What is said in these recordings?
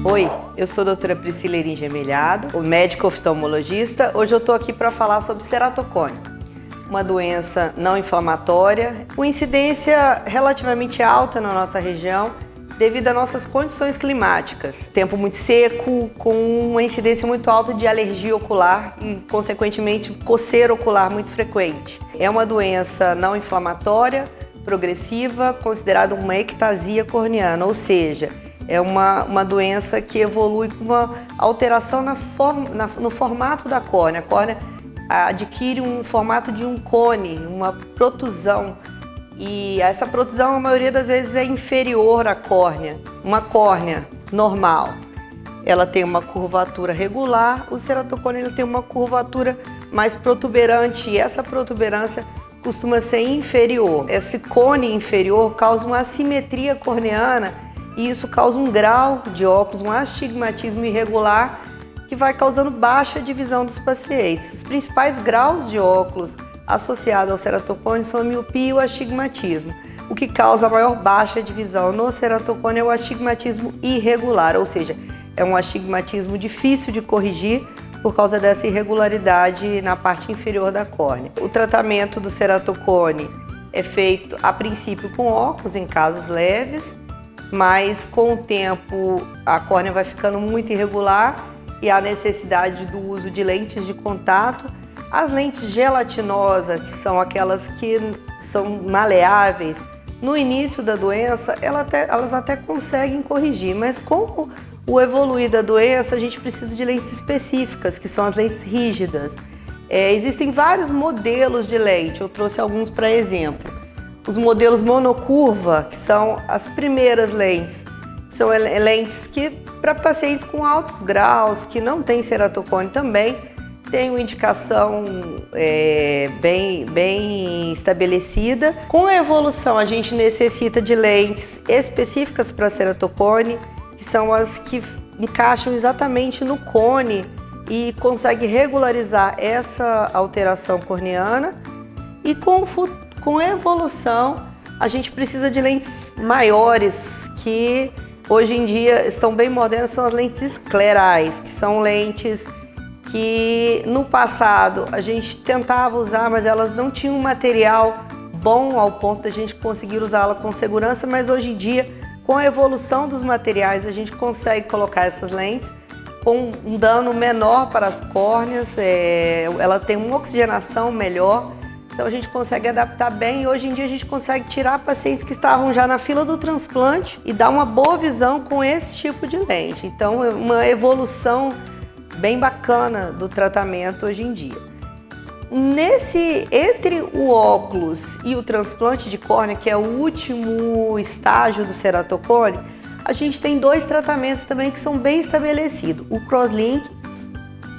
Oi, eu sou a doutora Priscila Erin Gemelhado, médica oftalmologista. Hoje eu estou aqui para falar sobre ceratocone, uma doença não inflamatória, com incidência relativamente alta na nossa região, devido às nossas condições climáticas. Tempo muito seco, com uma incidência muito alta de alergia ocular e, consequentemente, coceira ocular muito frequente. É uma doença não inflamatória, progressiva, considerada uma ectasia corneana, ou seja, é uma doença que evolui com uma alteração no formato da córnea. A córnea adquire um formato de um cone, uma protusão. E essa protusão, a maioria das vezes, é inferior à córnea. Uma córnea normal, ela tem uma curvatura regular. O ceratocone ele tem uma curvatura mais protuberante e essa protuberância costuma ser inferior. Esse cone inferior causa uma assimetria corneana e isso causa um grau de óculos, um astigmatismo irregular que vai causando baixa de visão dos pacientes. Os principais graus de óculos associados ao ceratocone são a miopia e o astigmatismo. O que causa a maior baixa de visão no ceratocone é o astigmatismo irregular, ou seja, é um astigmatismo difícil de corrigir por causa dessa irregularidade na parte inferior da córnea. O tratamento do ceratocone é feito a princípio com óculos em casos leves, mas com o tempo a córnea vai ficando muito irregular e há necessidade do uso de lentes de contato. As lentes gelatinosas, que são aquelas que são maleáveis, no início da doença elas até conseguem corrigir, mas com o evoluir da doença a gente precisa de lentes específicas, que são as lentes rígidas. Existem vários modelos de lente, eu trouxe alguns para exemplo. Os modelos monocurva, que são as primeiras lentes, são lentes que para pacientes com altos graus, que não têm ceratocone também, tem uma indicação bem estabelecida. Com a evolução, a gente necessita de lentes específicas para ceratocone, que são as que encaixam exatamente no cone e conseguem regularizar essa alteração corneana. E com a evolução, a gente precisa de lentes maiores, que hoje em dia estão bem modernas, são as lentes esclerais, que são lentes que no passado a gente tentava usar, mas elas não tinham um material bom ao ponto de a gente conseguir usá-la com segurança, mas hoje em dia, com a evolução dos materiais, a gente consegue colocar essas lentes com um dano menor para as córneas, ela tem uma oxigenação melhor, então a gente consegue adaptar bem e hoje em dia a gente consegue tirar pacientes que estavam já na fila do transplante e dar uma boa visão com esse tipo de lente. Então é uma evolução bem bacana do tratamento hoje em dia. Entre o óculos e o transplante de córnea, que é o último estágio do ceratocone, a gente tem dois tratamentos também que são bem estabelecidos. O crosslink,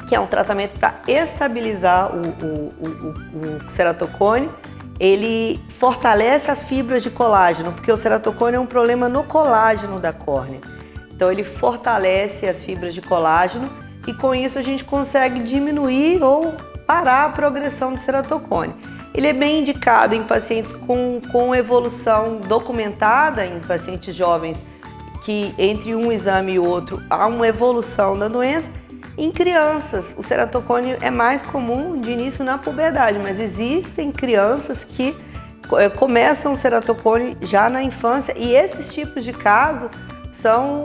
que é um tratamento para estabilizar o ceratocone, ele fortalece as fibras de colágeno, porque o ceratocone é um problema no colágeno da córnea. Então ele fortalece as fibras de colágeno e com isso a gente consegue diminuir ou parar a progressão do ceratocone. Ele é bem indicado em pacientes com evolução documentada, em pacientes jovens que entre um exame e outro há uma evolução da doença. Em crianças, o ceratocone é mais comum de início na puberdade, mas existem crianças que começam o ceratocone já na infância e esses tipos de casos são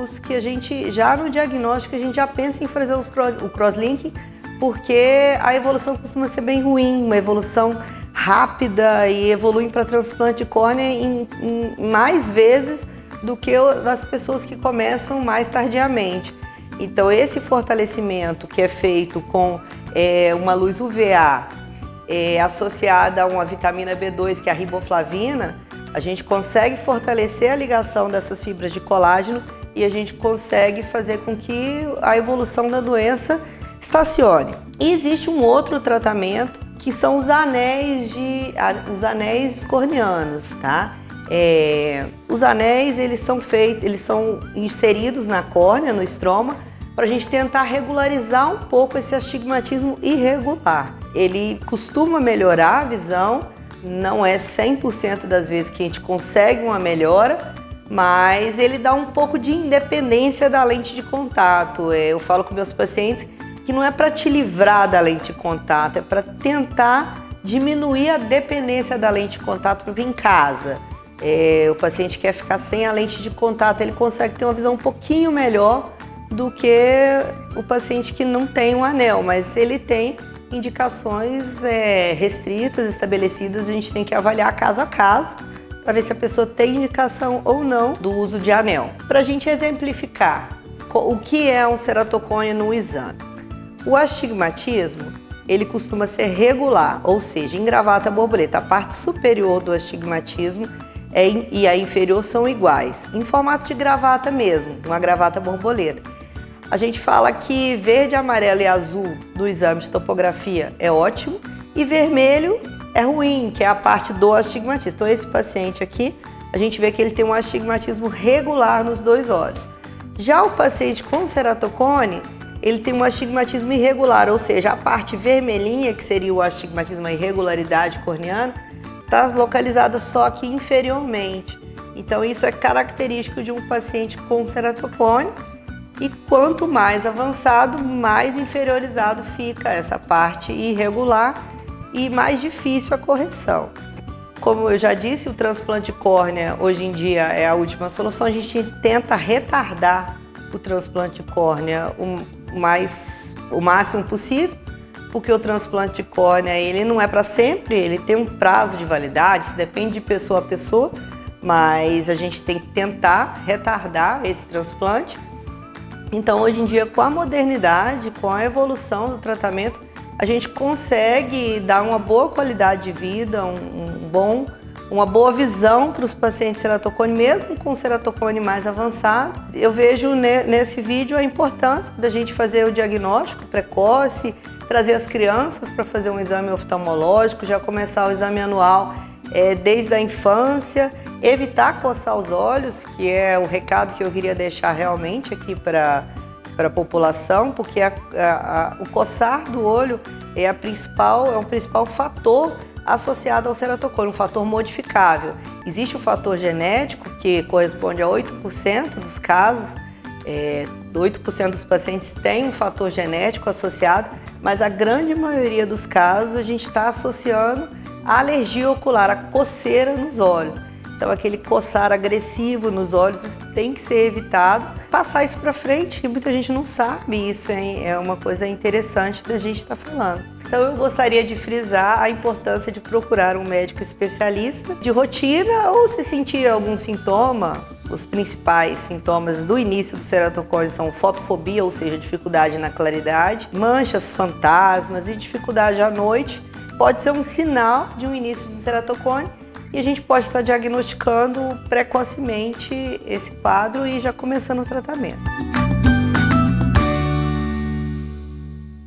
os que a gente, já no diagnóstico, a gente já pensa em fazer o crosslink, porque a evolução costuma ser bem ruim, uma evolução rápida e evolui para transplante de córnea em mais vezes do que das pessoas que começam mais tardiamente. Então esse fortalecimento que é feito com uma luz UVA associada a uma vitamina B2, que é a riboflavina, a gente consegue fortalecer a ligação dessas fibras de colágeno e a gente consegue fazer com que a evolução da doença estacione. E existe um outro tratamento que são os anéis corneanos, tá? Os anéis eles são inseridos na córnea, no estroma, para a gente tentar regularizar um pouco esse astigmatismo irregular. Ele costuma melhorar a visão, não é 100% das vezes que a gente consegue uma melhora, mas ele dá um pouco de independência da lente de contato. Eu falo com meus pacientes que não é para te livrar da lente de contato, é para tentar diminuir a dependência da lente de contato em casa. O paciente quer ficar sem a lente de contato, ele consegue ter uma visão um pouquinho melhor do que o paciente que não tem um anel, mas ele tem indicações restritas, estabelecidas, a gente tem que avaliar caso a caso para ver se a pessoa tem indicação ou não do uso de anel. Para a gente exemplificar o que é um ceratocone no exame. O astigmatismo, ele costuma ser regular, ou seja, em gravata borboleta, a parte superior do astigmatismo e a inferior são iguais, em formato de gravata mesmo, uma gravata borboleta. A gente fala que verde, amarelo e azul do exame de topografia é ótimo e vermelho é ruim, que é a parte do astigmatismo. Então esse paciente aqui, a gente vê que ele tem um astigmatismo regular nos dois olhos. Já o paciente com ceratocone, ele tem um astigmatismo irregular, ou seja, a parte vermelhinha, que seria o astigmatismo, a irregularidade corneana, está localizada só aqui inferiormente. Então isso é característico de um paciente com ceratocone. E quanto mais avançado, mais inferiorizado fica essa parte irregular e mais difícil a correção. Como eu já disse, o transplante de córnea hoje em dia é a última solução. A gente tenta retardar o transplante de córnea o máximo possível, porque o transplante de córnea ele não é para sempre, ele tem um prazo de validade, isso depende de pessoa a pessoa, mas a gente tem que tentar retardar esse transplante. Então, hoje em dia, com a modernidade, com a evolução do tratamento, a gente consegue dar uma boa qualidade de vida, uma boa visão para os pacientes ceratocone, mesmo com ceratocone mais avançado. Eu vejo nesse vídeo a importância da gente fazer o diagnóstico precoce, trazer as crianças para fazer um exame oftalmológico, já começar o exame anual desde a infância, evitar coçar os olhos, que é o recado que eu queria deixar realmente aqui para a população, porque o coçar do olho é um principal fator associado ao ceratocone, um fator modificável. Existe o fator genético, que corresponde a 8% dos casos, 8% dos pacientes têm um fator genético associado, mas a grande maioria dos casos a gente está associando a alergia ocular, a coceira nos olhos. Então aquele coçar agressivo nos olhos tem que ser evitado. Passar isso para frente, que muita gente não sabe, isso é uma coisa interessante da gente estar falando. Então eu gostaria de frisar a importância de procurar um médico especialista de rotina ou se sentir algum sintoma. Os principais sintomas do início do ceratocone são fotofobia, ou seja, dificuldade na claridade, manchas, fantasmas e dificuldade à noite. Pode ser um sinal de um início do ceratocone e a gente pode estar diagnosticando precocemente esse quadro e já começando o tratamento.